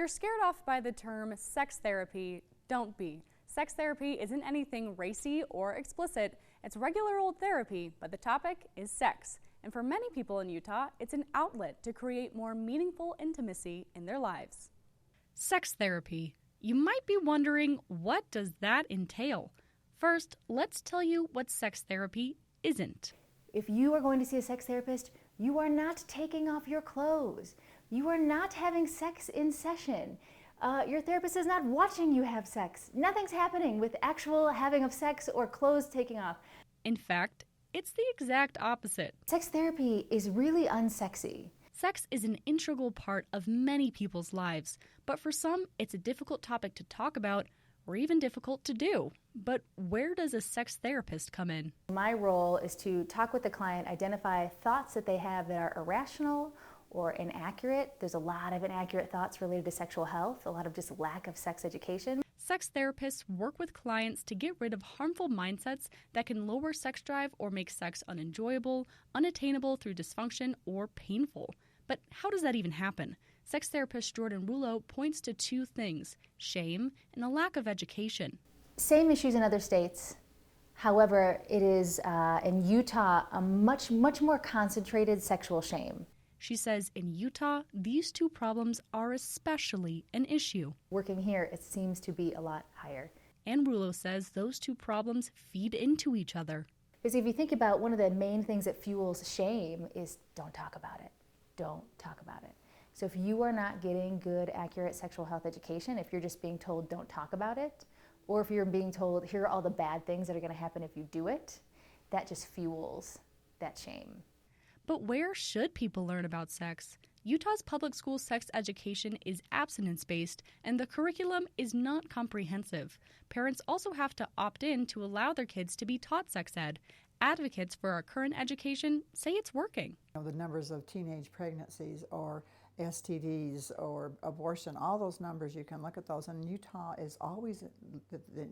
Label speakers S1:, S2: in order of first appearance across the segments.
S1: you're scared off by the term sex therapy, don't be. Sex therapy isn't anything racy or explicit. It's regular old therapy, but the topic is sex. And for many people in Utah, it's an outlet to create more meaningful intimacy in their lives. Sex therapy. You might be wondering, what does that entail? First, let's tell you what sex therapy isn't.
S2: If you are going to see a sex therapist, you are not taking off your clothes. You are not having sex in session. Your therapist is not watching you have sex. Nothing's happening with actual having of sex or clothes taking off.
S1: In fact, it's the exact opposite.
S2: Sex therapy is really unsexy.
S1: Sex is an integral part of many people's lives, but for some, it's a difficult topic to talk about or even difficult to do. But where does a sex therapist come in?
S2: My role is to talk with the client, identify thoughts that they have that are irrational or inaccurate. There's a lot of inaccurate thoughts related to sexual health, a lot of just lack of sex education.
S1: Sex therapists work with clients to get rid of harmful mindsets that can lower sex drive or make sex unenjoyable, unattainable through dysfunction, or painful. But how does that even happen? Sex therapist Jordan Rouleau points to two things: shame and a lack of education.
S2: Same issues in other states. However, it is in Utah a much more concentrated sexual shame.
S1: She says in Utah, these two problems are especially an issue.
S2: Working here, it seems to be a lot higher.
S1: And Rouleau says those two problems feed into each other.
S2: Because if you think about one of the main things that fuels shame is don't talk about it. Don't talk about it. So if you are not getting good, accurate sexual health education, if you're just being told don't talk about it, or if you're being told here are all the bad things that are going to happen if you do it, that just fuels that shame.
S1: But where should people learn about sex? Utah's public school sex education is abstinence-based, and the curriculum is not comprehensive. Parents also have to opt in to allow their kids to be taught sex ed. Advocates for our current education say it's working.
S3: The numbers of teenage pregnancies or STDs or abortion, all those numbers, you can look at those, and Utah is always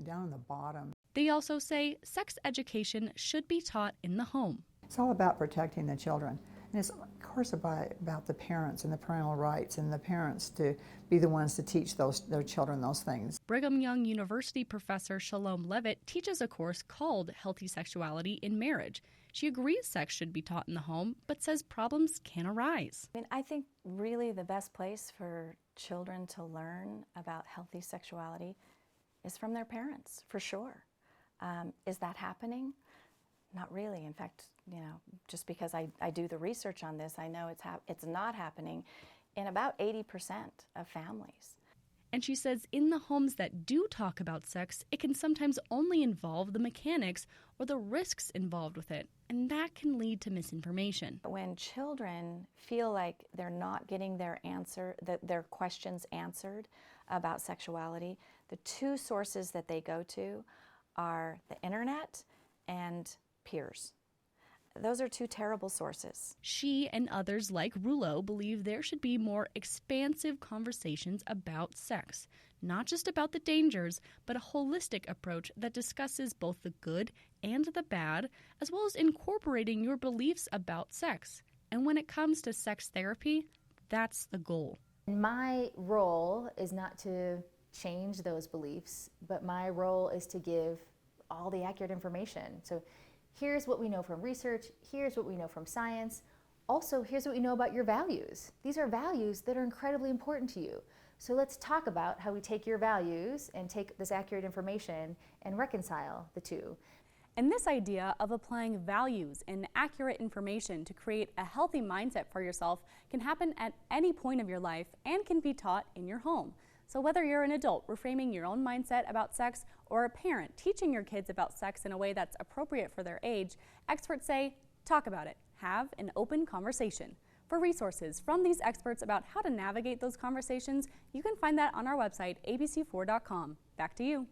S3: down in the bottom.
S1: They also say sex education should be taught in the home.
S3: It's all about protecting the children. And it's, of course, about the parents and the parental rights and the parents to be the ones to teach their children those things.
S1: Brigham Young University professor Shalom Levitt teaches a course called Healthy Sexuality in Marriage. She agrees sex should be taught in the home, but says problems can arise.
S4: I think really the best place for children to learn about healthy sexuality is from their parents, for sure. Is that happening? Not really. In fact, just because I do the research on this, I know it's not happening in about 80% of families.
S1: And she says in the homes that do talk about sex, it can sometimes only involve the mechanics or the risks involved with it, and that can lead to misinformation.
S4: When children feel like they're not getting their questions answered about sexuality, the two sources that they go to are the internet and peers. Those are two terrible sources.
S1: She and others like Rouleau believe there should be more expansive conversations about sex, not just about the dangers, but a holistic approach that discusses both the good and the bad, as well as incorporating your beliefs about sex. And when it comes to sex therapy, that's the goal.
S2: My role is not to change those beliefs, but my role is to give all the accurate information. So here's what we know from research, here's what we know from science. Also, here's what we know about your values. These are values that are incredibly important to you. So let's talk about how we take your values and take this accurate information and reconcile the two. And this idea of applying values and accurate information to create a healthy mindset for yourself can happen at any point of your life and can be taught in your home. So whether you're an adult reframing your own mindset about sex or a parent teaching your kids about sex in a way that's appropriate for their age, experts say, talk about it. Have an open conversation. For resources from these experts about how to navigate those conversations, you can find that on our website, abc4.com. Back to you.